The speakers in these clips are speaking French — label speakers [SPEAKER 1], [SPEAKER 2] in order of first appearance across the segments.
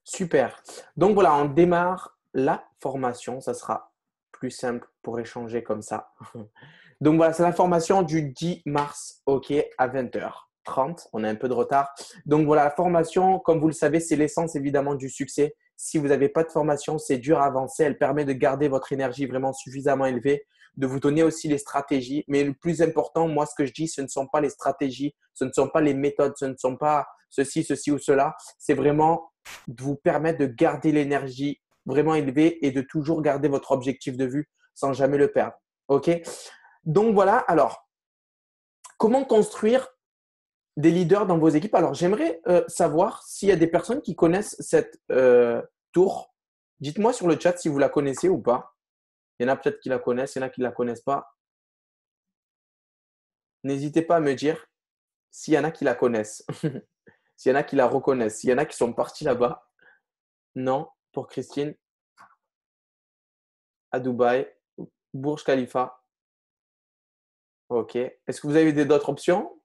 [SPEAKER 1] Super. Donc voilà, on démarre la formation. Ça sera plus simple pour échanger comme ça. Donc voilà, c'est la formation du 10 mars, OK, à 20h30. On a un peu de retard. Donc voilà, la formation, comme vous le savez, c'est l'essence évidemment du succès. Si vous n'avez pas de formation, c'est dur à avancer. Elle permet de garder votre énergie vraiment suffisamment élevée, de vous donner aussi les stratégies. Mais le plus important, moi, ce que je dis, ce ne sont pas les stratégies, ce ne sont pas les méthodes, ce ne sont pas ceci ou cela. C'est vraiment de vous permettre de garder l'énergie vraiment élevée et de toujours garder votre objectif de vue sans jamais le perdre. OK? Donc voilà, alors, comment construire des leaders dans vos équipes? Alors, j'aimerais savoir s'il y a des personnes qui connaissent cette tour. Dites-moi sur le chat si vous la connaissez ou pas. Il y en a peut-être qui la connaissent, il y en a qui ne la connaissent pas. N'hésitez pas à me dire s'il y en a qui la connaissent, s'il y en a qui la reconnaissent, s'il y en a qui sont partis là-bas. Non, pour Christine, à Dubaï, Burj Khalifa. OK. Est-ce que vous avez d'autres options?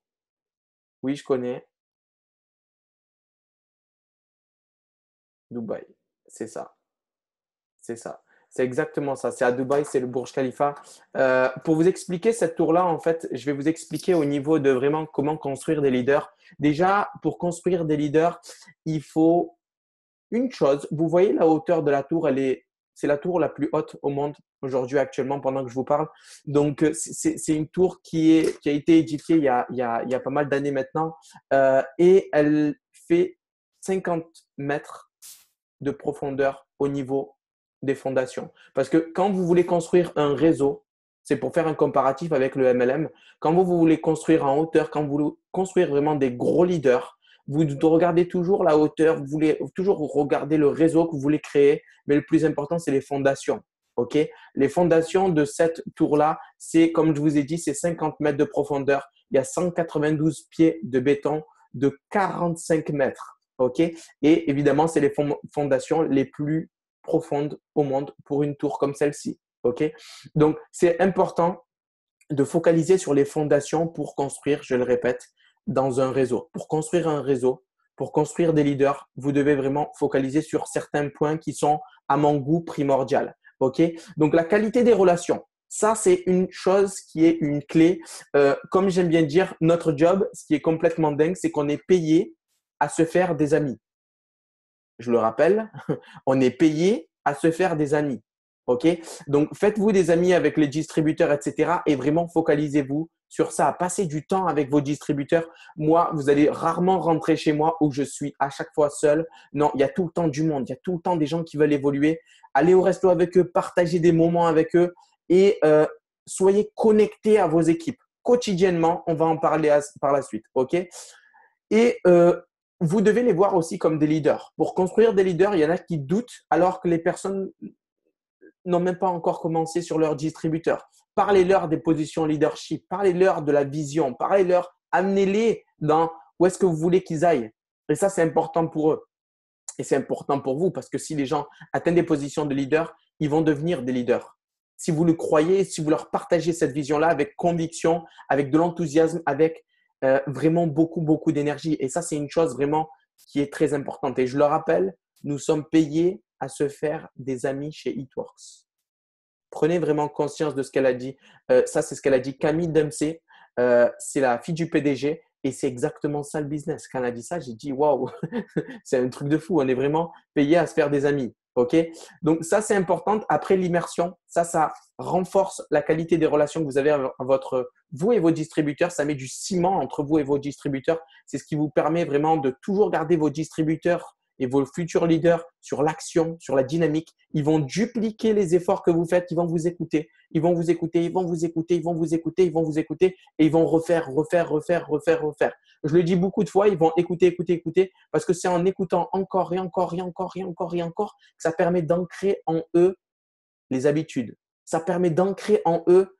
[SPEAKER 1] Oui, je connais. Dubaï. C'est ça. C'est ça. C'est exactement ça. C'est à Dubaï, c'est le Burj Khalifa. Pour vous expliquer cette tour-là, en fait, je vais vous expliquer au niveau de vraiment comment construire des leaders. Déjà, pour construire des leaders, il faut une chose. Vous voyez la hauteur de la tour, c'est la tour la plus haute au monde aujourd'hui actuellement pendant que je vous parle. Donc, c'est une tour qui a été édifiée il y a pas mal d'années maintenant et elle fait 50 mètres de profondeur au niveau des fondations. Parce que quand vous voulez construire un réseau, c'est pour faire un comparatif avec le MLM, quand vous voulez construire en hauteur, quand vous voulez construire vraiment des gros leaders, vous regardez toujours la hauteur, vous voulez toujours regarder le réseau que vous voulez créer, mais le plus important, c'est les fondations. OK? Les fondations de cette tour-là, c'est, comme je vous ai dit, c'est 50 mètres de profondeur. Il y a 192 pieds de béton de 45 mètres. OK? Et évidemment, c'est les fondations les plus profondes au monde pour une tour comme celle-ci. OK? Donc, c'est important de focaliser sur les fondations pour construire, je le répète, dans un réseau. Pour construire un réseau, pour construire des leaders, vous devez vraiment focaliser sur certains points qui sont, à mon goût, primordiaux. OK? Donc, la qualité des relations. Ça, c'est une chose qui est une clé. Comme j'aime bien dire, notre job, ce qui est complètement dingue, c'est qu'on est payé à se faire des amis. Je le rappelle, on est payé à se faire des amis. OK? Donc, faites-vous des amis avec les distributeurs, etc. Et vraiment, focalisez-vous sur ça. Passez du temps avec vos distributeurs. Moi, vous allez rarement rentrer chez moi où je suis à chaque fois seul. Non, il y a tout le temps du monde. Il y a tout le temps des gens qui veulent évoluer. Allez au resto avec eux, partagez des moments avec eux et soyez connectés à vos équipes. Quotidiennement, on va en parler par la suite. OK? Et vous devez les voir aussi comme des leaders. Pour construire des leaders, il y en a qui doutent alors que les personnes n'ont même pas encore commencé sur leur distributeur. Parlez-leur des positions leadership, parlez-leur de la vision, parlez-leur, amenez-les dans où est-ce que vous voulez qu'ils aillent. Et ça, c'est important pour eux. Et c'est important pour vous parce que si les gens atteignent des positions de leader, ils vont devenir des leaders. Si vous le croyez, si vous leur partagez cette vision-là avec conviction, avec de l'enthousiasme, avec vraiment beaucoup d'énergie. Et ça, c'est une chose vraiment qui est très importante. Et je le rappelle, nous sommes payés à se faire des amis chez Eatworks. Prenez vraiment conscience de ce qu'elle a dit. Ça, c'est ce qu'elle a dit. Camille Dempsey, c'est la fille du PDG et c'est exactement ça le business. Quand elle a dit ça, j'ai dit waouh, c'est un truc de fou. On est vraiment payé à se faire des amis. OK? Donc, ça, c'est important. Après l'immersion, ça renforce la qualité des relations que vous avez avec vous et vos distributeurs. Ça met du ciment entre vous et vos distributeurs. C'est ce qui vous permet vraiment de toujours garder vos distributeurs et vos futurs leaders sur l'action, sur la dynamique. Ils vont dupliquer les efforts que vous faites. Ils vont vous écouter. Ils vont vous écouter. Ils vont vous écouter. Ils vont vous écouter. Ils vont vous écouter. Et ils vont refaire. Je le dis beaucoup de fois. Ils vont écouter parce que c'est en écoutant encore que ça permet d'ancrer en eux les habitudes. Ça permet d'ancrer en eux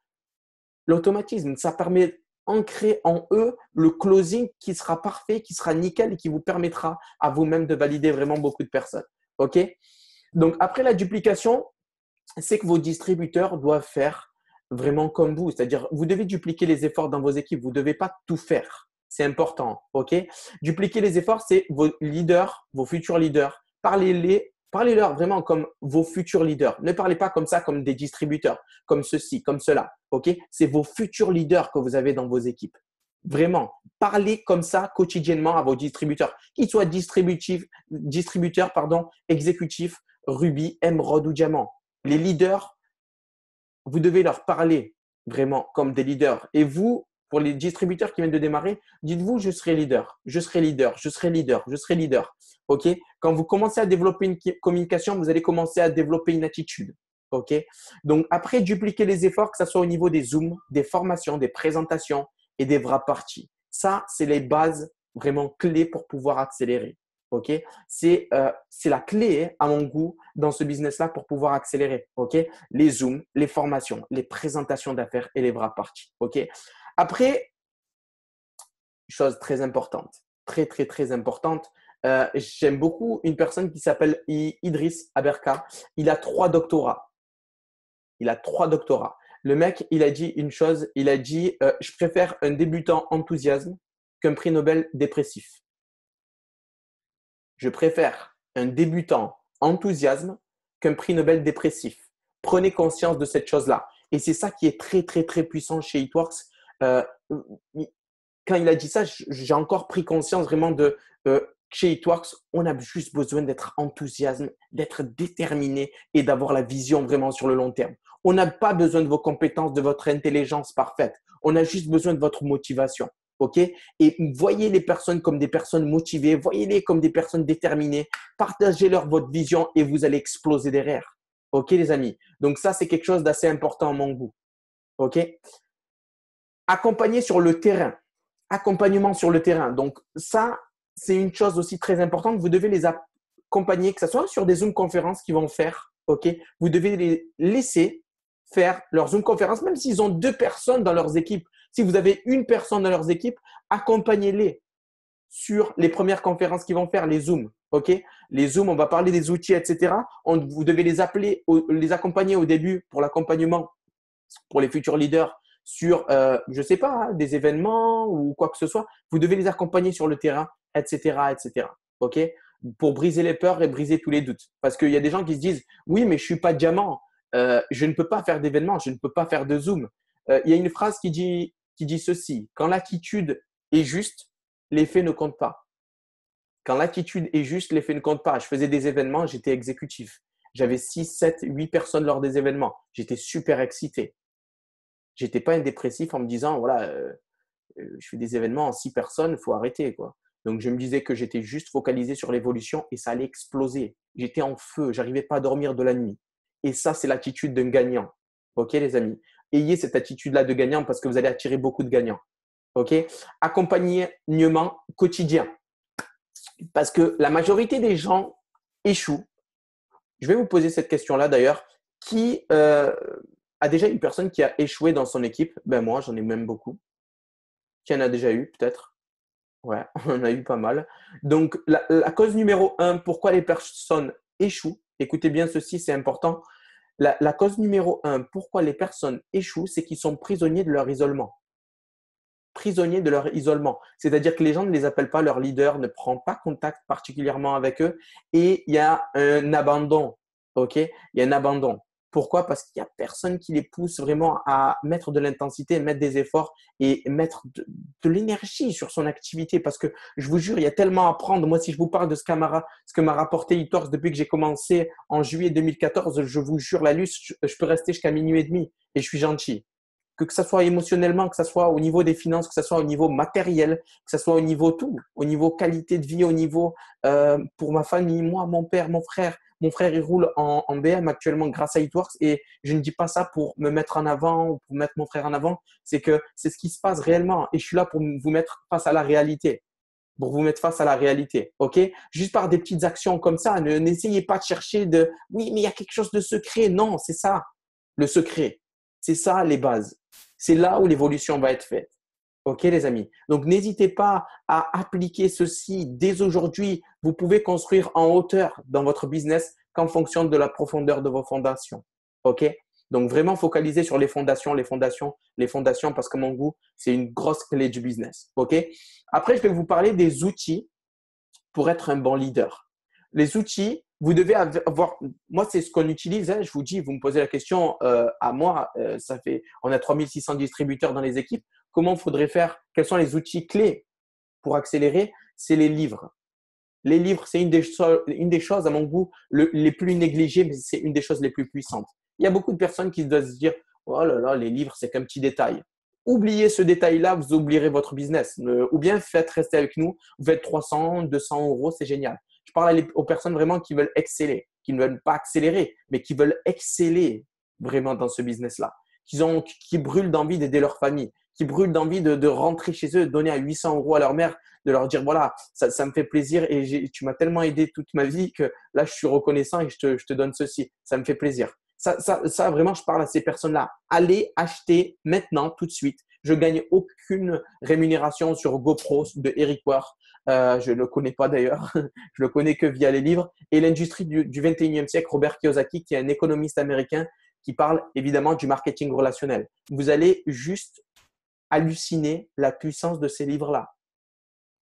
[SPEAKER 1] l'automatisme. Ça permet d'ancrer en eux le closing qui sera parfait, qui sera nickel et qui vous permettra à vous-même de valider vraiment beaucoup de personnes. OK? Donc, après la duplication, c'est que vos distributeurs doivent faire vraiment comme vous. C'est-à-dire, vous devez dupliquer les efforts dans vos équipes. Vous ne devez pas tout faire. C'est important. OK? Dupliquer les efforts, c'est vos leaders, vos futurs leaders parlez-leur vraiment comme vos futurs leaders. Ne parlez pas comme ça comme des distributeurs, comme ceci, comme cela. OK? C'est vos futurs leaders que vous avez dans vos équipes. Vraiment, parlez comme ça quotidiennement à vos distributeurs, qu'ils soient distributeurs, exécutifs, Ruby, Emerald ou Diamant. Les leaders, vous devez leur parler vraiment comme des leaders. Et vous, pour les distributeurs qui viennent de démarrer, dites-vous, je serai leader, je serai leader, je serai leader, je serai leader. OK? Quand vous commencez à développer une communication, vous allez commencer à développer une attitude. OK? Donc, après, dupliquer les efforts, que ce soit au niveau des Zooms, des formations, des présentations et des vraies parties. Ça, c'est les bases vraiment clés pour pouvoir accélérer. OK? C'est la clé, à mon goût, dans ce business-là pour pouvoir accélérer. OK? Les Zooms, les formations, les présentations d'affaires et les vraies parties. OK? Après, chose très importante, très, très, très importante, j'aime beaucoup une personne qui s'appelle Idriss Aberka. Il a 3 doctorats. Il a 3 doctorats. Le mec, il a dit une chose, il a dit je préfère un débutant enthousiasme qu'un prix Nobel dépressif. Je préfère un débutant enthousiasme qu'un prix Nobel dépressif. Prenez conscience de cette chose-là. Et c'est ça qui est très, très, très puissant chez Eatworks. Quand il a dit ça, j'ai encore pris conscience vraiment de chez Eatworks, on a juste besoin d'être enthousiasme, d'être déterminé et d'avoir la vision vraiment sur le long terme. On n'a pas besoin de vos compétences, de votre intelligence parfaite. On a juste besoin de votre motivation. OK? Et voyez les personnes comme des personnes motivées, voyez-les comme des personnes déterminées, partagez-leur votre vision et vous allez exploser derrière. OK, les amis? Donc, ça, c'est quelque chose d'assez important à mon goût. OK? Accompagner sur le terrain. Accompagnement sur le terrain. Donc, ça, c'est une chose aussi très importante. Vous devez les accompagner, que ce soit sur des Zoom conférences qu'ils vont faire. OK? Vous devez les laisser faire leur Zoom conférence, même s'ils ont 2 personnes dans leurs équipes. Si vous avez une personne dans leurs équipes, accompagnez-les sur les premières conférences qu'ils vont faire, les Zooms. OK? Les Zooms, on va parler des outils, etc. Vous devez les accompagner au début pour l'accompagnement pour les futurs leaders sur, je ne sais pas, hein, des événements ou quoi que ce soit. Vous devez les accompagner sur le terrain, etc., etc. OK? Pour briser les peurs et briser tous les doutes. Parce qu'il y a des gens qui se disent, oui, mais je ne suis pas diamant. Je ne peux pas faire d'événements, je ne peux pas faire de Zoom. Il y a une phrase qui dit ceci. Quand l'attitude est juste, l'effet ne compte pas. Quand l'attitude est juste, l'effet ne compte pas. Je faisais des événements, j'étais exécutif. J'avais 6, 7, 8 personnes lors des événements. J'étais super excité. J'étais pas un dépressif en me disant, voilà, je fais des événements en 6 personnes, il faut arrêter, quoi. Donc, je me disais que j'étais juste focalisé sur l'évolution et ça allait exploser. J'étais en feu, j'arrivais pas à dormir de la nuit. Et ça, c'est l'attitude d'un gagnant. OK, les amis? Ayez cette attitude-là de gagnant parce que vous allez attirer beaucoup de gagnants. OK? Accompagnement quotidien. Parce que la majorité des gens échouent. Je vais vous poser cette question-là d'ailleurs. Qui a déjà une personne qui a échoué dans son équipe? Ben moi, j'en ai même beaucoup. Qui en a déjà eu peut-être? Ouais, on en a eu pas mal. Donc, la cause numéro 1, pourquoi les personnes échouent, écoutez bien ceci, c'est important. La cause numéro 1, pourquoi les personnes échouent, c'est qu'ils sont prisonniers de leur isolement. Prisonniers de leur isolement. C'est-à-dire que les gens ne les appellent pas leur leader, ne prennent pas contact particulièrement avec eux et il y a un abandon. OK? Il y a un abandon. Pourquoi? Parce qu'il n'y a personne qui les pousse vraiment à mettre de l'intensité, mettre des efforts et mettre de l'énergie sur son activité. Parce que je vous jure, il y a tellement à apprendre. Moi, si je vous parle de ce que m'a rapporté Eatworks depuis que j'ai commencé en juillet 2014, je vous jure, la luce, je peux rester jusqu'à minuit et demi et je suis gentil. Que ça soit émotionnellement, que ça soit au niveau des finances, que ça soit au niveau matériel, que ça soit au niveau tout, au niveau qualité de vie, au niveau pour ma famille, moi, mon père, mon frère. Mon frère, il roule en BM actuellement grâce à Eatworks et je ne dis pas ça pour me mettre en avant ou pour mettre mon frère en avant. C'est que c'est ce qui se passe réellement et je suis là pour vous mettre face à la réalité. Pour vous mettre face à la réalité, OK? Juste par des petites actions comme ça, n'essayez pas de chercher de « oui, mais il y a quelque chose de secret ». Non, c'est ça, le secret. C'est ça, les bases. C'est là où l'évolution va être faite. OK, les amis? Donc, n'hésitez pas à appliquer ceci dès aujourd'hui. Vous pouvez construire en hauteur dans votre business qu'en fonction de la profondeur de vos fondations. OK? Donc, vraiment focaliser sur les fondations, les fondations, les fondations parce que mon goût, c'est une grosse clé du business. OK? Après, je vais vous parler des outils pour être un bon leader. Les outils, vous devez avoir. Moi, c'est ce qu'on utilise. Hein, je vous dis, vous me posez la question à moi. On a 3600 distributeurs dans les équipes. Comment faudrait faire? Quels sont les outils clés pour accélérer? C'est les livres. Les livres, c'est une des choses, à mon goût, les plus négligées, mais c'est une des choses les plus puissantes. Il y a beaucoup de personnes qui doivent se dire, oh là là, les livres, c'est qu'un petit détail. Oubliez ce détail-là, vous oublierez votre business. Ou bien faites rester avec nous, vous faites 300, 200 euros, c'est génial. Je parle aux personnes vraiment qui veulent exceller, qui ne veulent pas accélérer, mais qui veulent exceller vraiment dans ce business-là, qui brûlent d'envie d'aider leur famille, qui brûlent d'envie de rentrer chez eux, de donner à 800 euros à leur mère, de leur dire, voilà, ça me fait plaisir et tu m'as tellement aidé toute ma vie que là, je suis reconnaissant et je te donne ceci. Ça me fait plaisir. Ça, vraiment, je parle à ces personnes-là. Allez acheter maintenant, tout de suite. Je gagne aucune rémunération sur GoPro de Eric Ware. Je ne le connais pas d'ailleurs. Je le connais que via les livres. Et l'industrie du 21e siècle, Robert Kiyosaki, qui est un économiste américain qui parle évidemment du marketing relationnel. Vous allez juste halluciner la puissance de ces livres-là.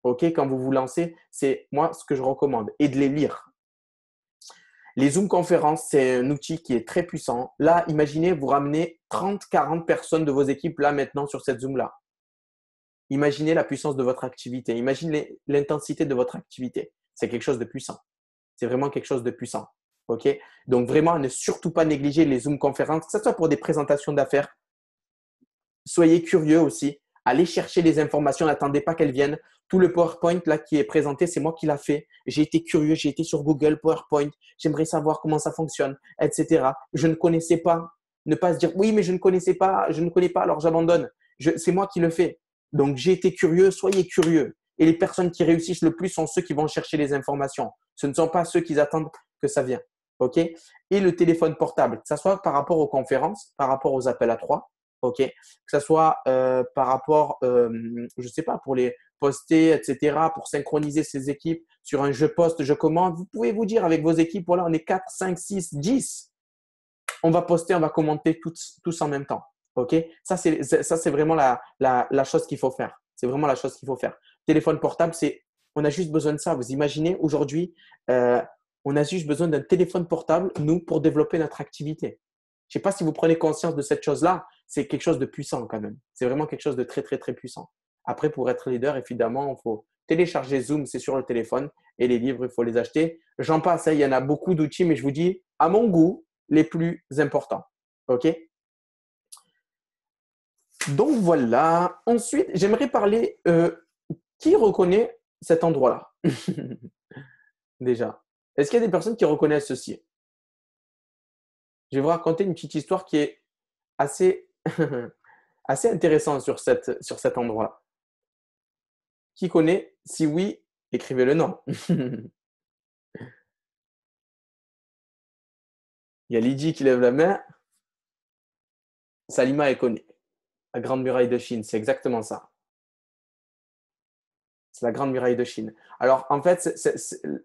[SPEAKER 1] OK, quand vous vous lancez, c'est moi ce que je recommande et de les lire. Les Zoom conférences, c'est un outil qui est très puissant. Là, imaginez, vous ramenez 30, 40 personnes de vos équipes là maintenant sur cette Zoom-là. Imaginez la puissance de votre activité. Imaginez l'intensité de votre activité. C'est quelque chose de puissant. C'est vraiment quelque chose de puissant. OK? Donc, vraiment, ne surtout pas négliger les Zoom conférences, que ce soit pour des présentations d'affaires. Soyez curieux aussi. Allez chercher les informations. N'attendez pas qu'elles viennent. Tout le PowerPoint là qui est présenté, c'est moi qui l'a fait. J'ai été curieux, j'ai été sur Google PowerPoint. J'aimerais savoir comment ça fonctionne, etc. Je ne connaissais pas. Ne pas se dire oui, mais je ne connaissais pas, je ne connais pas, alors j'abandonne. C'est moi qui le fais. Donc j'ai été curieux, soyez curieux. Et les personnes qui réussissent le plus sont ceux qui vont chercher les informations. Ce ne sont pas ceux qui attendent que ça vienne. OK? Et le téléphone portable, que ce soit par rapport aux conférences, par rapport aux appels à trois, OK? Que ce soit par rapport, je ne sais pas, pour les poster, etc., pour synchroniser ses équipes sur un je poste, je commande. Vous pouvez vous dire avec vos équipes, voilà, on est 4, 5, 6, 10. On va poster, on va commenter tous en même temps. OK? Ça, c'est vraiment la chose qu'il faut faire. C'est vraiment la chose qu'il faut faire. Téléphone portable, on a juste besoin de ça. Vous imaginez, aujourd'hui, on a juste besoin d'un téléphone portable, nous, pour développer notre activité. Je ne sais pas si vous prenez conscience de cette chose-là, c'est quelque chose de puissant quand même. C'est vraiment quelque chose de très, très, très puissant. Après, pour être leader, évidemment, il faut télécharger Zoom, c'est sur le téléphone, et les livres, il faut les acheter. J'en passe, il y en a beaucoup d'outils, mais je vous dis, à mon goût, les plus importants. OK? Donc voilà. Ensuite, j'aimerais parler, qui reconnaît cet endroit-là? Déjà. Est-ce qu'il y a des personnes qui reconnaissent ceci? Je vais vous raconter une petite histoire qui est assez, assez intéressante sur cet endroit. Qui connaît? Si oui, écrivez le nom. Il y a Lydie qui lève la main. Salima, elle connaît. La Grande Muraille de Chine, c'est exactement ça. C'est la Grande Muraille de Chine. Alors, en fait,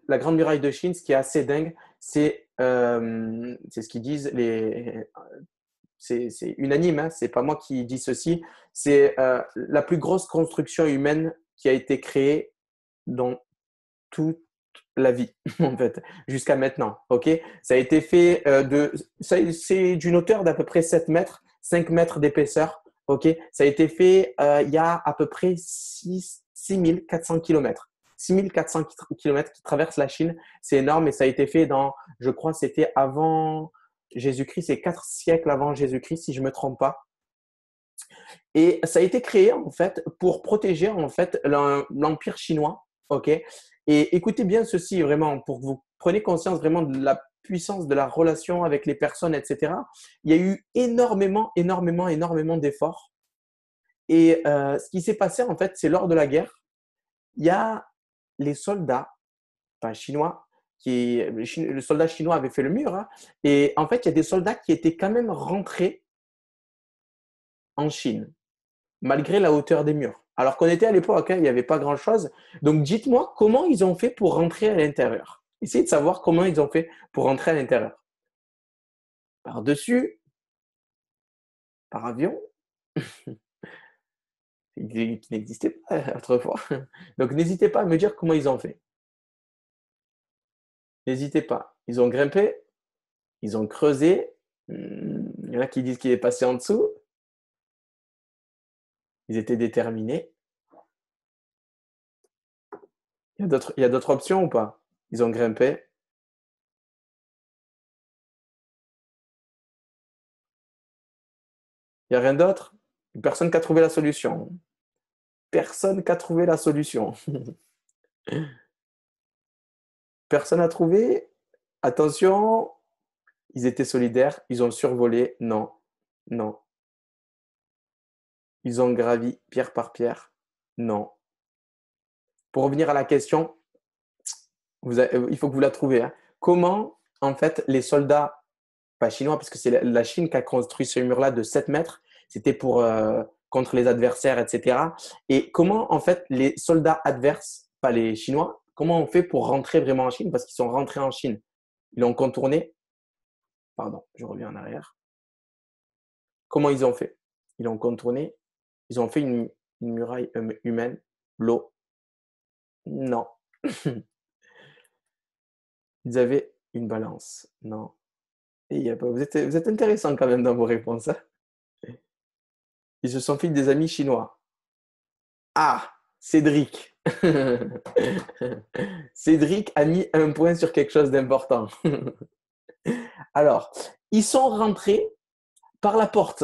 [SPEAKER 1] la Grande Muraille de Chine, ce qui est assez dingue, c'est ce qu'ils disent, c'est unanime, hein, c'est pas moi qui dis ceci, c'est la plus grosse construction humaine qui a été créée dans toute la vie, en fait, jusqu'à maintenant. OK? Ça a été fait c'est d'une hauteur d'à peu près 7 mètres, 5 mètres d'épaisseur. OK? Ça a été fait il y a à peu près 6400 kilomètres. 6400 kilomètres qui traversent la Chine. C'est énorme et ça a été fait je crois, c'était avant Jésus-Christ, c'est 4 siècles avant Jésus-Christ, si je ne me trompe pas. Et ça a été créé en fait pour protéger en fait l'empire chinois, ok. Et écoutez bien ceci vraiment pour que vous preniez conscience vraiment de la puissance de la relation avec les personnes, etc. Il y a eu énormément, énormément, énormément d'efforts. Et ce qui s'est passé en fait, c'est lors de la guerre, il y a les soldats, enfin chinois, le soldat chinois avait fait le mur, hein, et en fait, il y a des soldats qui étaient quand même rentrés en Chine malgré la hauteur des murs. Alors qu'on était à l'époque, hein, il n'y avait pas grand-chose. Donc, dites-moi comment ils ont fait pour rentrer à l'intérieur. Essayez de savoir comment ils ont fait pour rentrer à l'intérieur. Par-dessus, par avion, qui n'existait pas autrefois. Donc, n'hésitez pas à me dire comment ils ont fait. N'hésitez pas. Ils ont grimpé, ils ont creusé. Il y en a qui disent qu'il est passé en dessous. Ils étaient déterminés. Il y a d'autres options ou pas? Ils ont grimpé. Il n'y a rien d'autre? Personne qui a trouvé la solution. Personne qui a trouvé la solution. Personne n'a trouvé? Attention, ils étaient solidaires, ils ont survolé. Non, non. Ils ont gravi pierre par pierre. Non. Pour revenir à la question, il faut que vous la trouviez, hein. Comment, en fait, les soldats, pas chinois, parce que c'est la Chine qui a construit ce mur-là de 7 mètres, c'était pour contre les adversaires, etc. Et comment, en fait, les soldats adverses, pas les Chinois, comment on fait pour rentrer vraiment en Chine? Parce qu'ils sont rentrés en Chine. Ils l'ont contourné. Pardon, je reviens en arrière. Comment ils ont fait? Ils l'ont contourné. Ils ont fait une muraille humaine. L'eau. Non. Ils avaient une balance. Non. Et vous êtes intéressant quand même dans vos réponses, hein. Ils se sont fait des amis chinois. Ah, Cédric. Cédric a mis un point sur quelque chose d'important. Alors, ils sont rentrés par la porte.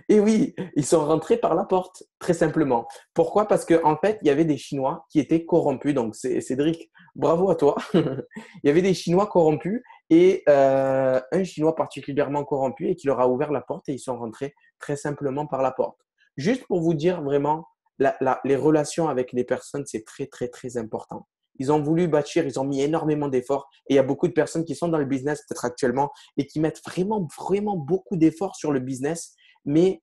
[SPEAKER 1] Et oui, ils sont rentrés par la porte, très simplement. Pourquoi? Parce qu'en fait, il y avait des Chinois qui étaient corrompus. Donc, Cédric, bravo à toi. Il y avait des Chinois corrompus et un Chinois particulièrement corrompu et qui leur a ouvert la porte et ils sont rentrés très simplement par la porte. Juste pour vous dire vraiment, les relations avec les personnes, c'est très, très, très important. Ils ont voulu bâtir, ils ont mis énormément d'efforts et il y a beaucoup de personnes qui sont dans le business peut-être actuellement et qui mettent vraiment, vraiment beaucoup d'efforts sur le business, mais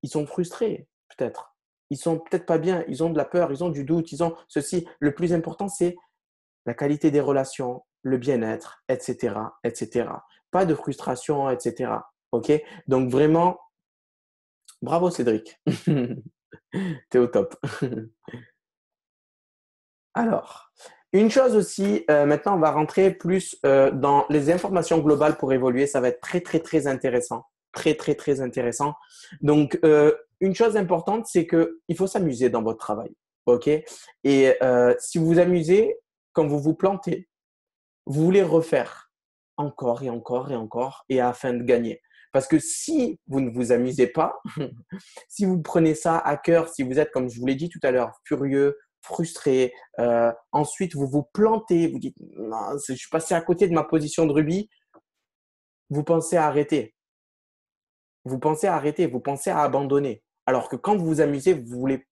[SPEAKER 1] ils sont frustrés, peut-être. Ils sont peut-être pas bien, ils ont de la peur, ils ont du doute, ils ont ceci. Le plus important, c'est la qualité des relations, le bien-être, etc., etc. Pas de frustration, etc. OK? Donc vraiment, bravo Cédric. T'es au top. Alors, une chose aussi, maintenant on va rentrer plus dans les informations globales pour évoluer. Ça va être très, très, très intéressant. Très, très, très intéressant. Donc, une chose importante, c'est qu'il faut s'amuser dans votre travail. OK? Et si vous vous amusez, quand vous vous plantez, vous voulez refaire encore et encore et encore et afin de gagner. Parce que si vous ne vous amusez pas, si vous prenez ça à cœur, si vous êtes, comme je vous l'ai dit tout à l'heure, furieux, frustré, ensuite vous vous plantez, vous dites non, je suis passé à côté de ma position de rubis, vous pensez à arrêter. Vous pensez à arrêter, vous pensez à abandonner. Alors que quand vous vous amusez, vous voulez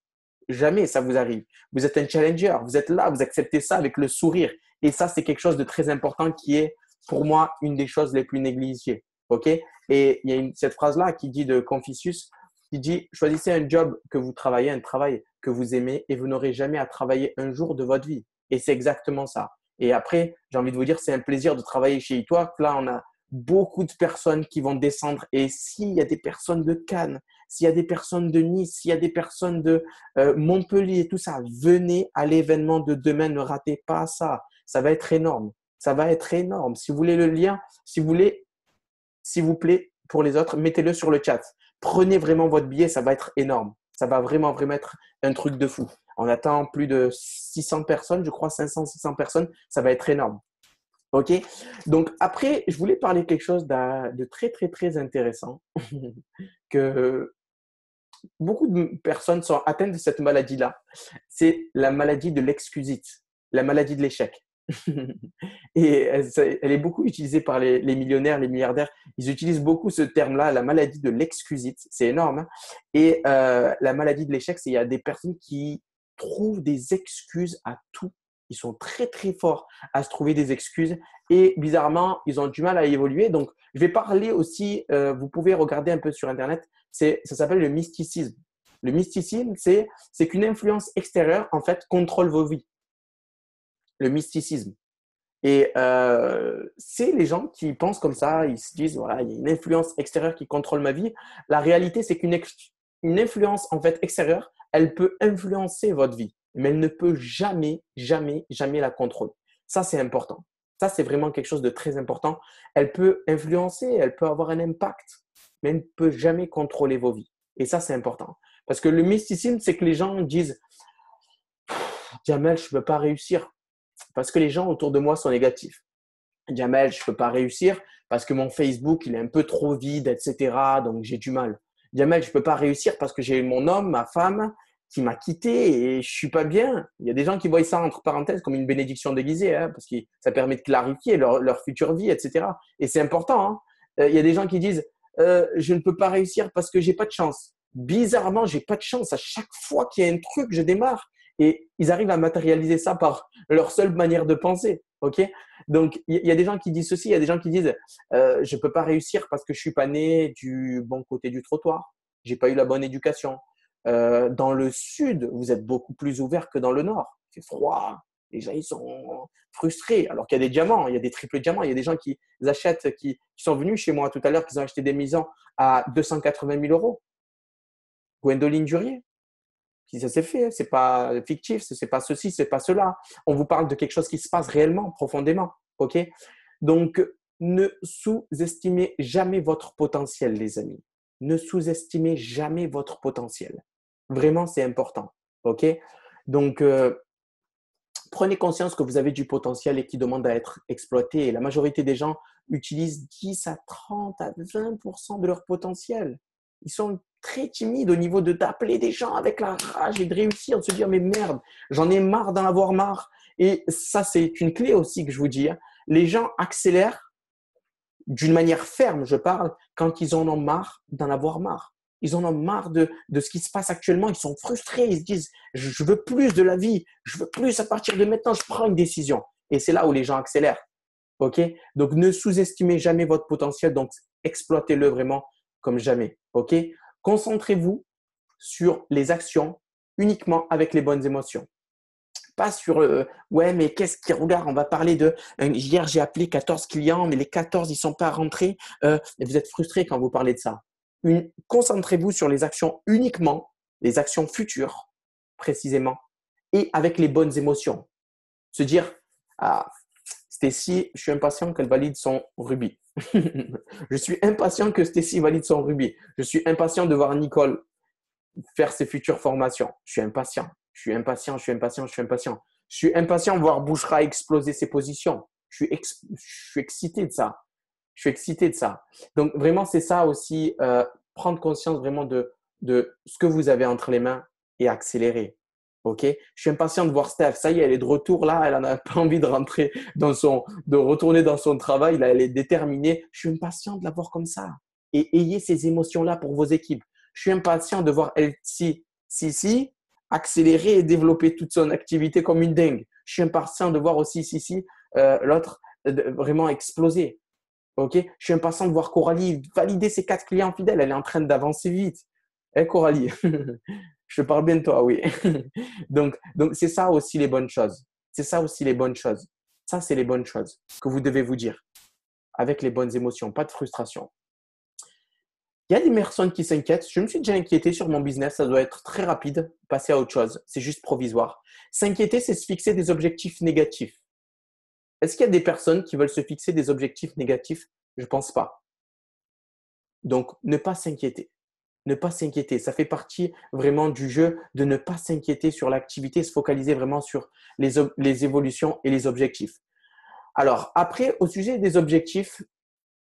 [SPEAKER 1] jamais ça vous arrive. Vous êtes un challenger, vous êtes là, vous acceptez ça avec le sourire. Et ça, c'est quelque chose de très important qui est, pour moi, une des choses les plus négligées. OK? Et il y a cette phrase-là qui dit de Confucius, qui dit, choisissez un job que vous travaillez, un travail que vous aimez et vous n'aurez jamais à travailler un jour de votre vie. Et c'est exactement ça. Et après, j'ai envie de vous dire, c'est un plaisir de travailler chez toi. Là, on a beaucoup de personnes qui vont descendre. Et s'il y a des personnes de Cannes, s'il y a des personnes de Nice, s'il y a des personnes de Montpellier, tout ça, venez à l'événement de demain, ne ratez pas ça. Ça va être énorme. Ça va être énorme. Si vous voulez le lien, si vous voulez, s'il vous plaît, pour les autres, mettez-le sur le chat. Prenez vraiment votre billet, ça va être énorme. Ça va vraiment, vraiment être un truc de fou. On attend plus de 600 personnes, je crois 500, 600 personnes. Ça va être énorme. OK? Donc après, je voulais parler quelque chose de très, très, très intéressant que beaucoup de personnes sont atteintes de cette maladie-là. C'est la maladie de l'excusite, la maladie de l'échec. Et elle est beaucoup utilisée par les millionnaires, les milliardaires. Ils utilisent beaucoup ce terme-là, la maladie de l'excusite. C'est énorme, hein. Et la maladie de l'échec, c'est il y a des personnes qui trouvent des excuses à tout. Ils sont très, très forts à se trouver des excuses et bizarrement, ils ont du mal à évoluer. Donc, je vais parler aussi, vous pouvez regarder un peu sur Internet, ça s'appelle le mysticisme. Le mysticisme, c'est qu'une influence extérieure, en fait, contrôle vos vies. Le mysticisme. Et c'est les gens qui pensent comme ça, ils se disent, voilà, il y a une influence extérieure qui contrôle ma vie. La réalité, c'est qu'une influence en fait extérieure, elle peut influencer votre vie. mais elle ne peut jamais, jamais, jamais la contrôler. Ça, c'est important. Ça, c'est vraiment quelque chose de très important. Elle peut influencer, elle peut avoir un impact, mais elle ne peut jamais contrôler vos vies. Et ça, c'est important. Parce que le mysticisme, c'est que les gens disent Jamel, je ne peux pas réussir parce que les gens autour de moi sont négatifs. Jamel, je ne peux pas réussir parce que mon Facebook, il est un peu trop vide, etc. Donc, j'ai du mal. Jamel, je ne peux pas réussir parce que j'ai mon homme, ma femme, qui m'a quitté et je ne suis pas bien. Il y a des gens qui voient ça entre parenthèses comme une bénédiction déguisée, hein, parce que ça permet de clarifier leur future vie, etc. Et c'est important. Hein. Il y a des gens qui disent je ne peux pas réussir parce que j'ai pas de chance. Bizarrement, j'ai pas de chance. À chaque fois qu'il y a un truc, je démarre. Et ils arrivent à matérialiser ça par leur seule manière de penser. Ok. Donc, il y a des gens qui disent ceci, il y a des gens qui disent je ne peux pas réussir parce que je ne suis pas né du bon côté du trottoir. Je n'ai pas eu la bonne éducation. Dans le sud, vous êtes beaucoup plus ouvert que dans le nord. Il fait froid. Les gens, ils sont frustrés. Alors qu'il y a des diamants, il y a des triples diamants. Il y a des gens qui achètent, qui sont venus chez moi tout à l'heure, qui ont acheté des maisons à 280 000 euros. Gwendoline Durier. Si ça s'est fait, c'est pas fictif, c'est pas ceci, c'est pas cela. On vous parle de quelque chose qui se passe réellement, profondément. Ok. Donc, ne sous-estimez jamais votre potentiel, les amis. Ne sous-estimez jamais votre potentiel. Vraiment, c'est important. Ok. Donc, prenez conscience que vous avez du potentiel et qui demande à être exploité. Et la majorité des gens utilisent 10 à 30 à 20% de leur potentiel. Ils sont très timides au niveau d'appeler des gens avec la rage et de réussir, de se dire mais merde, j'en ai marre d'en avoir marre. Et ça, c'est une clé aussi que je vous dis. Hein. Les gens accélèrent d'une manière ferme, je parle, quand ils en ont marre d'en avoir marre. Ils en ont marre de ce qui se passe actuellement. Ils sont frustrés. Ils se disent, je veux plus de la vie. Je veux plus à partir de maintenant. Je prends une décision. Et c'est là où les gens accélèrent. OK? Donc, ne sous-estimez jamais votre potentiel. Donc, exploitez-le vraiment comme jamais. OK? Concentrez-vous sur les actions uniquement avec les bonnes émotions. Pas sur ouais, mais qu'est-ce qui regarde, on va parler de hier j'ai appelé 14 clients, mais les 14 ils sont pas rentrés. Et vous êtes frustré quand vous parlez de ça. Concentrez-vous sur les actions uniquement, les actions futures précisément, et avec les bonnes émotions. Se dire ah, Stécie, je suis impatient qu'elle valide son rubis. Je suis impatient que Stécie valide son rubis. Je suis impatient de voir Nicole faire ses futures formations. Je suis impatient. Je suis impatient, je suis impatient, je suis impatient. Je suis impatient de voir Bouchra exploser ses positions. Je suis excité de ça. Je suis excité de ça. Donc, vraiment, c'est ça aussi, prendre conscience vraiment de ce que vous avez entre les mains et accélérer. OK? Je suis impatient de voir Steph. Ça y est, elle est de retour là. Elle n'a pas envie de de retourner dans son travail. Là, elle est déterminée. Je suis impatient de la voir comme ça. Et ayez ces émotions-là pour vos équipes. Je suis impatient de voir Sissi accélérer et développer toute son activité comme une dingue. Je suis impatient de voir aussi Sissi, l'autre, vraiment exploser. Ok, je suis impatient de voir Coralie valider ses 4 clients fidèles. Elle est en train d'avancer vite. Eh, Coralie, je te parle bien de toi, oui. Donc c'est ça aussi les bonnes choses. C'est ça aussi les bonnes choses. Ça, c'est les bonnes choses que vous devez vous dire avec les bonnes émotions, pas de frustration. Il y a des personnes qui s'inquiètent. Je me suis déjà inquiété sur mon business. Ça doit être très rapide. Passer à autre chose. C'est juste provisoire. S'inquiéter, c'est se fixer des objectifs négatifs. Est-ce qu'il y a des personnes qui veulent se fixer des objectifs négatifs? Je ne pense pas. Donc, ne pas s'inquiéter. Ne pas s'inquiéter. Ça fait partie vraiment du jeu de ne pas s'inquiéter sur l'activité, se focaliser vraiment sur les évolutions et les objectifs. Alors, après, au sujet des objectifs,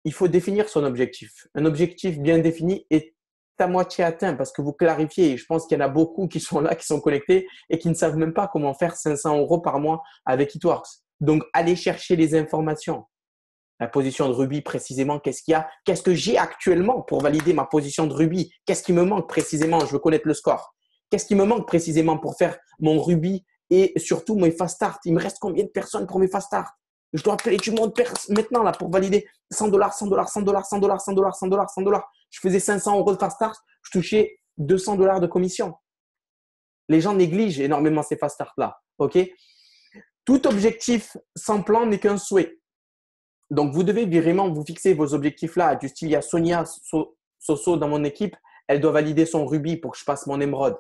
[SPEAKER 1] il faut définir son objectif. Un objectif bien défini est à moitié atteint parce que vous clarifiez. Je pense qu'il y en a beaucoup qui sont là, qui sont connectés et qui ne savent même pas comment faire 500 € par mois avec Itworks. Donc, allez chercher les informations. La position de rubis, précisément, qu'est-ce qu'il y a? Qu'est-ce que j'ai actuellement pour valider ma position de rubis? Qu'est-ce qui me manque précisément? Je veux connaître le score. Qu'est-ce qui me manque précisément pour faire mon rubis et surtout mes fast start? Il me reste combien de personnes pour mes fast start? Je dois appeler du monde maintenant là pour valider 100 $, 100 $, 100 $, 100 $, 100 $, 100 $, 100 $. Je faisais 500 € de fast start, je touchais 200 $ de commission. Les gens négligent énormément ces fast start là. Ok? Tout objectif sans plan n'est qu'un souhait. Donc, vous devez vraiment vous fixer vos objectifs là. Du style, il y a Sonia Soso dans mon équipe, elle doit valider son rubis pour que je passe mon émeraude.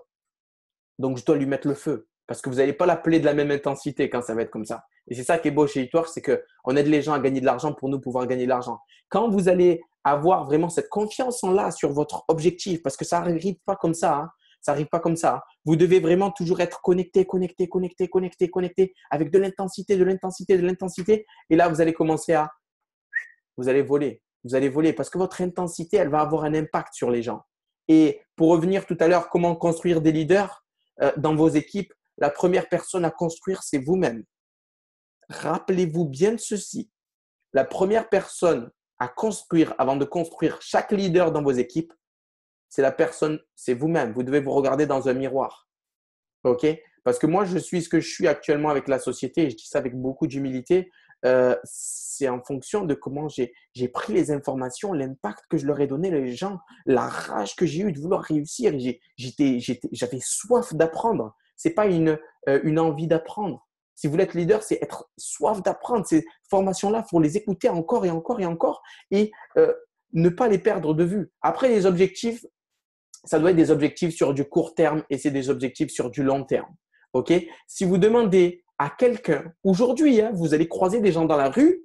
[SPEAKER 1] Donc, je dois lui mettre le feu. Parce que vous n'allez pas l'appeler de la même intensité quand ça va être comme ça. Et c'est ça qui est beau chez Hitworks, c'est qu'on aide les gens à gagner de l'argent pour nous pouvoir gagner de l'argent. Quand vous allez avoir vraiment cette confiance en là sur votre objectif, parce que ça n'arrive pas comme ça, hein, ça n'arrive pas comme ça. Hein. Vous devez vraiment toujours être connecté, connecté, connecté, connecté, connecté, avec de l'intensité, de l'intensité, de l'intensité. Et là, vous allez commencer à, vous allez voler. Vous allez voler parce que votre intensité, elle va avoir un impact sur les gens. Et pour revenir tout à l'heure, comment construire des leaders dans vos équipes, la première personne à construire, c'est vous-même. Rappelez-vous bien de ceci. La première personne à construire avant de construire chaque leader dans vos équipes, c'est la personne, c'est vous-même. Vous devez vous regarder dans un miroir. OK? Parce que moi, je suis ce que je suis actuellement avec la société et je dis ça avec beaucoup d'humilité. C'est en fonction de comment j'ai pris les informations, l'impact que je leur ai donné les gens, la rage que j'ai eue de vouloir réussir. J'avais soif d'apprendre. C'est pas une envie d'apprendre. Si vous voulez être leader, c'est être soif d'apprendre. Ces formations-là, il faut les écouter encore et encore et encore et ne pas les perdre de vue. Après, les objectifs, ça doit être des objectifs sur du court terme et c'est des objectifs sur du long terme. OK? Si vous demandez à quelqu'un, aujourd'hui, hein, vous allez croiser des gens dans la rue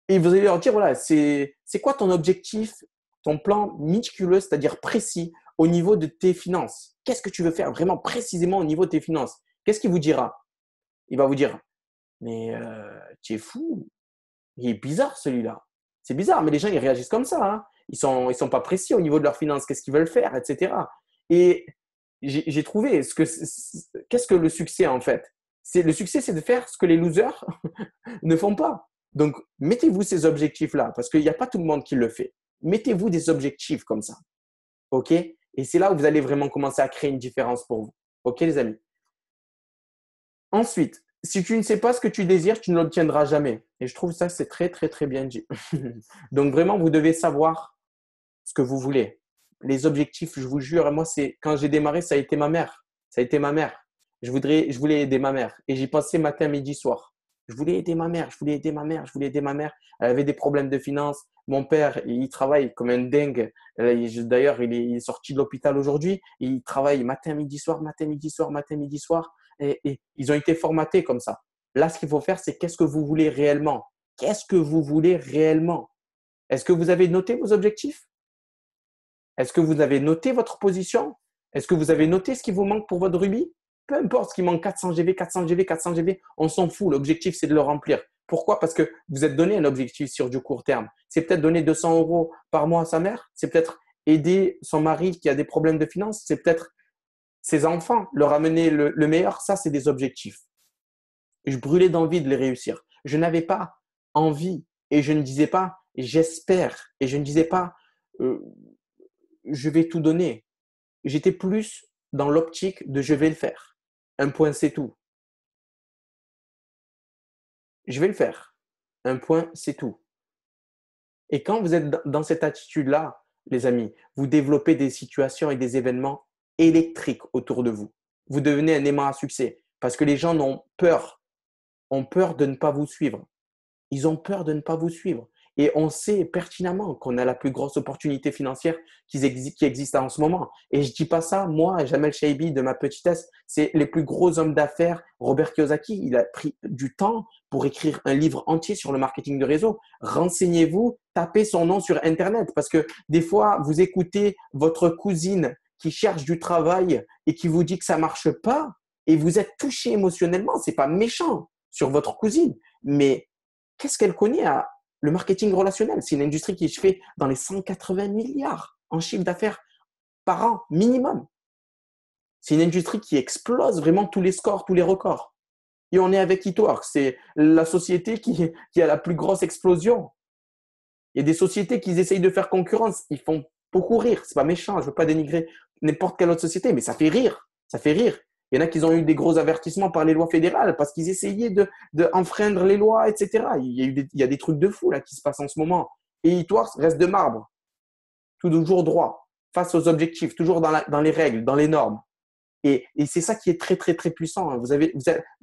[SPEAKER 1] et vous allez leur dire, voilà, c'est quoi ton objectif, ton plan méticuleux, c'est-à-dire précis au niveau de tes finances? Qu'est-ce que tu veux faire vraiment précisément au niveau de tes finances? Qu'est-ce qu'il vous dira? Il va vous dire, mais tu es fou, il est bizarre celui-là. C'est bizarre, mais les gens, ils réagissent comme ça. Hein. Ils sont pas précis au niveau de leurs finances, qu'est-ce qu'ils veulent faire, etc. Et j'ai trouvé, qu'est-ce que le succès en fait? Le succès, c'est de faire ce que les losers ne font pas. Donc, mettez-vous ces objectifs-là, parce qu'il n'y a pas tout le monde qui le fait. Mettez-vous des objectifs comme ça. OK? Et c'est là où vous allez vraiment commencer à créer une différence pour vous. OK, les amis? Ensuite, si tu ne sais pas ce que tu désires, tu ne l'obtiendras jamais. Et je trouve ça, c'est très, très, très bien dit. Donc, vraiment, vous devez savoir ce que vous voulez. Les objectifs, je vous jure, moi, c'est quand j'ai démarré, ça a été ma mère. Ça a été ma mère. Je voulais aider ma mère. Et j'y pensais matin, midi, soir. Je voulais aider ma mère, je voulais aider ma mère, je voulais aider ma mère. Elle avait des problèmes de finances. Mon père, il travaille comme un dingue. D'ailleurs, il est sorti de l'hôpital aujourd'hui. Il travaille matin, midi, soir, matin, midi, soir, matin, midi, soir. Et ils ont été formatés comme ça. Là, ce qu'il faut faire, c'est qu'est-ce que vous voulez réellement? Qu'est-ce que vous voulez réellement? Est-ce que vous avez noté vos objectifs? Est-ce que vous avez noté votre position? Est-ce que vous avez noté ce qui vous manque pour votre rubis? Peu importe ce qui manque, 400 GV, 400 GV, 400 GV, on s'en fout. L'objectif, c'est de le remplir. Pourquoi? Parce que vous êtes donné un objectif sur du court terme. C'est peut-être donner 200 € par mois à sa mère. C'est peut-être aider son mari qui a des problèmes de finances. C'est peut-être ses enfants, leur amener le meilleur. Ça, c'est des objectifs. Et je brûlais d'envie de les réussir. Je n'avais pas envie et je ne disais pas j'espère et je ne disais pas je vais tout donner. J'étais plus dans l'optique de je vais le faire. Un point, c'est tout. Je vais le faire. Un point, c'est tout. Et quand vous êtes dans cette attitude-là, les amis, vous développez des situations et des événements électriques autour de vous. Vous devenez un aimant à succès parce que les gens ont peur de ne pas vous suivre. Ils ont peur de ne pas vous suivre. Et on sait pertinemment qu'on a la plus grosse opportunité financière qui existe en ce moment. Et je dis pas ça, moi, Jamel Shaibi, de ma petitesse, c'est les plus gros hommes d'affaires. Robert Kiyosaki, il a pris du temps pour écrire un livre entier sur le marketing de réseau. Renseignez-vous, tapez son nom sur Internet parce que des fois, vous écoutez votre cousine qui cherche du travail et qui vous dit que ça marche pas et vous êtes touché émotionnellement. C'est pas méchant sur votre cousine, mais qu'est-ce qu'elle connaît à le marketing relationnel? C'est une industrie qui se fait dans les 180 milliards en chiffre d'affaires par an, minimum. C'est une industrie qui explose vraiment tous les scores, tous les records. Et on est avec Hitworks. C'est la société qui a la plus grosse explosion. Il y a des sociétés qui essayent de faire concurrence. Ils font beaucoup rire. C'est pas méchant. Je ne veux pas dénigrer n'importe quelle autre société, mais ça fait rire. Ça fait rire. Il y en a qui ont eu des gros avertissements par les lois fédérales parce qu'ils essayaient de enfreindre les lois, etc. Il y a des trucs de fou là qui se passent en ce moment. Et Hitworks reste de marbre, toujours droit, face aux objectifs, toujours dans les règles, dans les normes. Et c'est ça qui est très, très, très puissant. Hein. Vous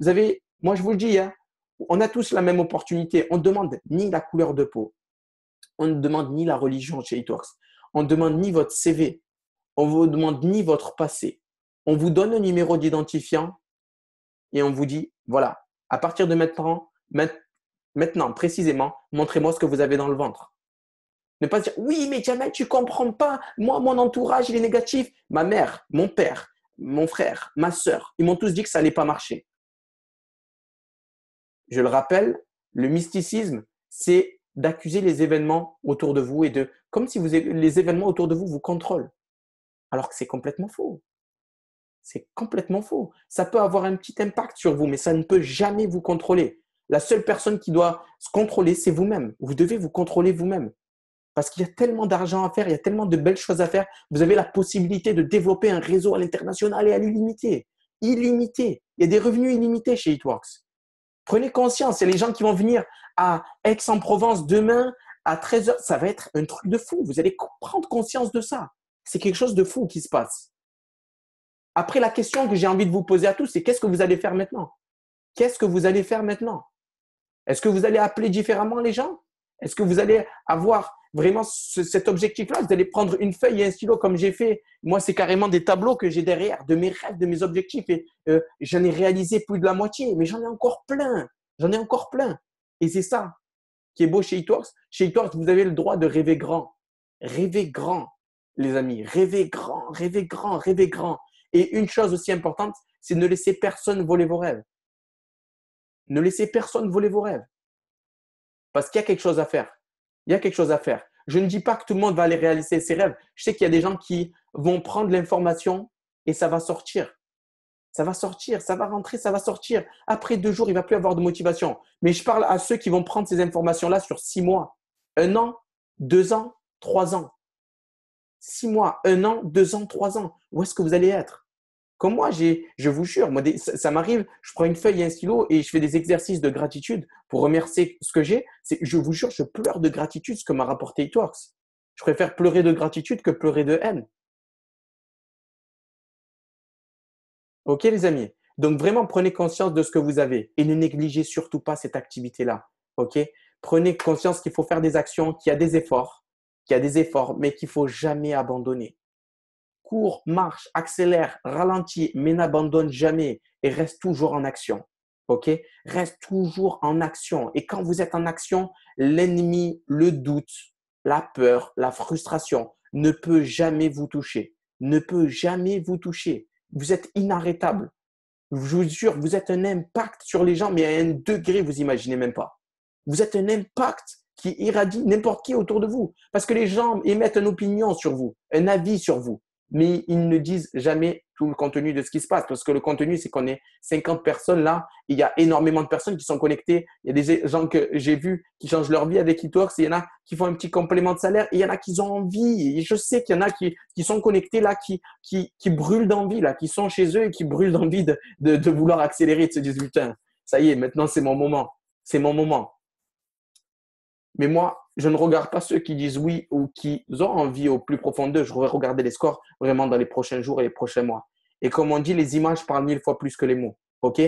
[SPEAKER 1] avez, moi je vous le dis, hein, on a tous la même opportunité. On ne demande ni la couleur de peau, on ne demande ni la religion chez Hitworks, on ne demande ni votre CV, on ne vous demande ni votre passé. On vous donne un numéro d'identifiant et on vous dit, voilà, à partir de maintenant précisément, montrez-moi ce que vous avez dans le ventre. Ne pas se dire, oui, mais Jamel, tu ne comprends pas. Moi, mon entourage, il est négatif. Ma mère, mon père, mon frère, ma sœur, ils m'ont tous dit que ça n'allait pas marcher. Je le rappelle, le mysticisme, c'est d'accuser les événements autour de vous et de, comme si les événements autour de vous vous contrôlent. Alors que c'est complètement faux. C'est complètement faux. Ça peut avoir un petit impact sur vous, mais ça ne peut jamais vous contrôler. La seule personne qui doit se contrôler, c'est vous-même. Vous devez vous contrôler vous-même. Parce qu'il y a tellement d'argent à faire, il y a tellement de belles choses à faire. Vous avez la possibilité de développer un réseau à l'international et à l'illimité. Illimité. Il y a des revenus illimités chez Eatworks. Prenez conscience, il y a les gens qui vont venir à Aix-en-Provence demain à 13 heures. Ça va être un truc de fou. Vous allez prendre conscience de ça. C'est quelque chose de fou qui se passe. Après, la question que j'ai envie de vous poser à tous, c'est qu'est-ce que vous allez faire maintenant? Qu'est-ce que vous allez faire maintenant? Est-ce que vous allez appeler différemment les gens? Est-ce que vous allez avoir vraiment cet objectif-là? Vous allez prendre une feuille et un stylo comme j'ai fait. Moi, c'est carrément des tableaux que j'ai derrière de mes rêves, de mes objectifs. Et j'en ai réalisé plus de la moitié, mais j'en ai encore plein. J'en ai encore plein. Et c'est ça qui est beau chez Eatworks. Chez Eatworks, vous avez le droit de rêver grand. Rêvez grand, les amis. Rêvez grand, rêvez grand, rêvez grand. Et une chose aussi importante, c'est ne laisser personne voler vos rêves. Ne laissez personne voler vos rêves. Parce qu'il y a quelque chose à faire. Il y a quelque chose à faire. Je ne dis pas que tout le monde va aller réaliser ses rêves. Je sais qu'il y a des gens qui vont prendre l'information et ça va sortir. Ça va sortir, ça va rentrer, ça va sortir. Après 2 jours, il ne va plus avoir de motivation. Mais je parle à ceux qui vont prendre ces informations-là sur 6 mois, 1 an, 2 ans, 3 ans. 6 mois, 1 an, 2 ans, 3 ans. Où est-ce que vous allez être? Comme moi, je vous jure, moi, ça m'arrive, je prends une feuille et un stylo et je fais des exercices de gratitude pour remercier ce que j'ai. Je vous jure, je pleure de gratitude ce que m'a rapporté Eatworks. Je préfère pleurer de gratitude que pleurer de haine. OK, les amis? Donc, vraiment, prenez conscience de ce que vous avez et ne négligez surtout pas cette activité-là. OK? Prenez conscience qu'il faut faire des actions, qu'il y a des efforts, mais qu'il ne faut jamais abandonner. Cours, marche, accélère, ralentis, mais n'abandonne jamais et reste toujours en action. OK? Reste toujours en action. Et quand vous êtes en action, l'ennemi, le doute, la peur, la frustration ne peut jamais vous toucher. Ne peut jamais vous toucher. Vous êtes inarrêtable. Je vous jure, vous êtes un impact sur les gens, mais à un degré, vous imaginez même pas. Vous êtes un impact qui irradie n'importe qui autour de vous. Parce que les gens émettent une opinion sur vous, un avis sur vous, mais ils ne disent jamais tout le contenu de ce qui se passe. Parce que le contenu, c'est qu'on est 50 personnes là. Il y a énormément de personnes qui sont connectées. Il y a des gens que j'ai vus qui changent leur vie avec Eatworks. Il y en a qui font un petit complément de salaire. Et il y en a qui ont envie. Et je sais qu'il y en a qui sont connectés là, qui brûlent d'envie, là, qui sont chez eux et qui brûlent d'envie de vouloir accélérer, de se dire, putain, ça y est, maintenant c'est mon moment. C'est mon moment. Mais moi, je ne regarde pas ceux qui disent oui ou qui ont envie au plus profond d'eux. Je vais regarder les scores vraiment dans les prochains jours et les prochains mois. Et comme on dit, les images parlent 1000 fois plus que les mots. OK?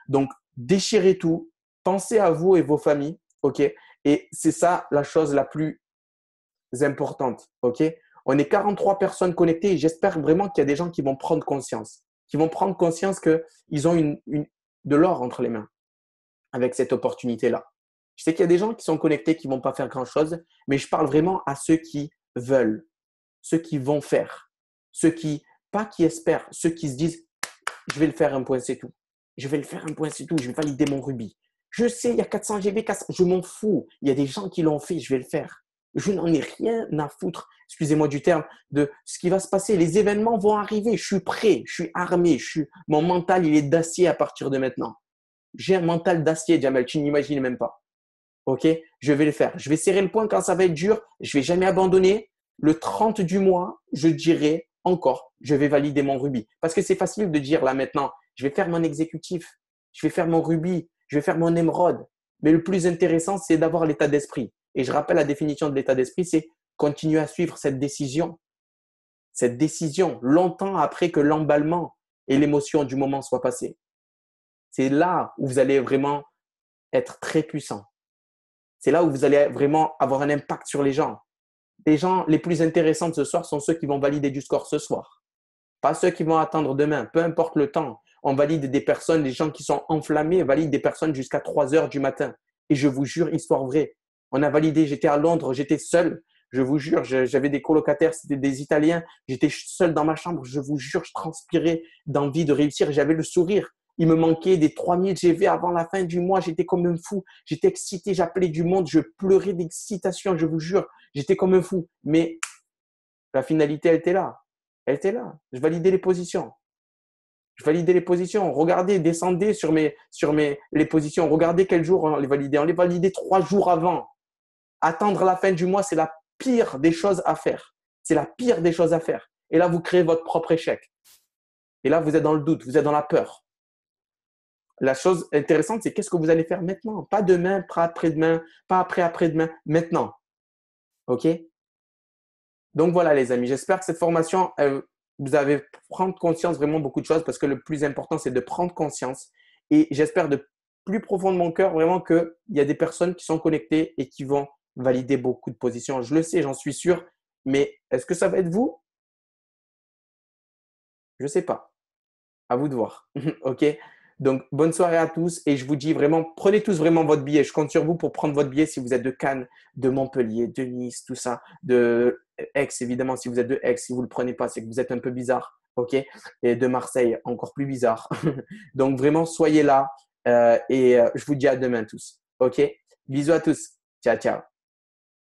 [SPEAKER 1] Donc, déchirez tout. Pensez à vous et vos familles. OK? Et c'est ça la chose la plus importante. OK? On est 43 personnes connectées et j'espère vraiment qu'il y a des gens qui vont prendre conscience. Qui vont prendre conscience qu'ils ont de l'or entre les mains avec cette opportunité-là. Je sais qu'il y a des gens qui sont connectés qui ne vont pas faire grand-chose, mais je parle vraiment à ceux qui veulent, ceux qui vont faire, ceux qui, pas qui espèrent, ceux qui se disent « je vais le faire, un point, c'est tout. Je vais le faire, un point, c'est tout. Je vais valider mon rubis. Je sais, il y a 400 GB, je m'en fous. Il y a des gens qui l'ont fait, je vais le faire. Je n'en ai rien à foutre, excusez-moi du terme, de ce qui va se passer. Les événements vont arriver, je suis prêt, je suis armé, mon mental, il est d'acier à partir de maintenant. J'ai un mental d'acier, Jamel, tu n'imagines même pas. OK? Je vais le faire. Je vais serrer le poing quand ça va être dur. Je ne vais jamais abandonner. Le 30 du mois, je dirai encore, je vais valider mon rubis. Parce que c'est facile de dire là maintenant, je vais faire mon exécutif, je vais faire mon rubis, je vais faire mon émeraude. Mais le plus intéressant, c'est d'avoir l'état d'esprit. Et je rappelle la définition de l'état d'esprit, c'est continuer à suivre cette décision. Cette décision, longtemps après que l'emballement et l'émotion du moment soient passés. C'est là où vous allez vraiment être très puissant. C'est là où vous allez vraiment avoir un impact sur les gens. Les gens les plus intéressants de ce soir sont ceux qui vont valider du score ce soir. Pas ceux qui vont attendre demain, peu importe le temps. On valide des personnes, des gens qui sont enflammés, valident des personnes jusqu'à 3 heures du matin. Et je vous jure, histoire vraie. On a validé, j'étais à Londres, j'étais seul. Je vous jure, j'avais des colocataires, c'était des Italiens. J'étais seul dans ma chambre. Je vous jure, je transpirais d'envie de réussir. J'avais le sourire. Il me manquait des 3000 GV avant la fin du mois. J'étais comme un fou. J'étais excité. J'appelais du monde. Je pleurais d'excitation. Je vous jure, j'étais comme un fou. Mais la finalité, elle était là. Elle était là. Je validais les positions. Je validais les positions. Regardez, descendez les positions. Regardez quel jour on les validait. On les validait 3 jours avant. Attendre la fin du mois, c'est la pire des choses à faire. C'est la pire des choses à faire. Et là, vous créez votre propre échec. Et là, vous êtes dans le doute, vous êtes dans la peur. La chose intéressante, c'est qu'est-ce que vous allez faire maintenant? Pas demain, pas après-demain, pas après-après-demain, maintenant. OK? Donc voilà, les amis, j'espère que cette formation, vous allez prendre conscience vraiment beaucoup de choses parce que le plus important, c'est de prendre conscience. Et j'espère de plus profond de mon cœur vraiment qu'il y a des personnes qui sont connectées et qui vont valider beaucoup de positions. Je le sais, j'en suis sûr, mais est-ce que ça va être vous? Je ne sais pas. À vous de voir. OK? Donc, bonne soirée à tous et je vous dis vraiment, prenez tous vraiment votre billet. Je compte sur vous pour prendre votre billet si vous êtes de Cannes, de Montpellier, de Nice, tout ça, de Aix, évidemment. Si vous êtes de Aix, si vous ne le prenez pas, c'est que vous êtes un peu bizarre. OK? Et de Marseille, encore plus bizarre. Donc, vraiment, soyez là et je vous dis à demain tous. OK? Bisous à tous. Ciao, ciao.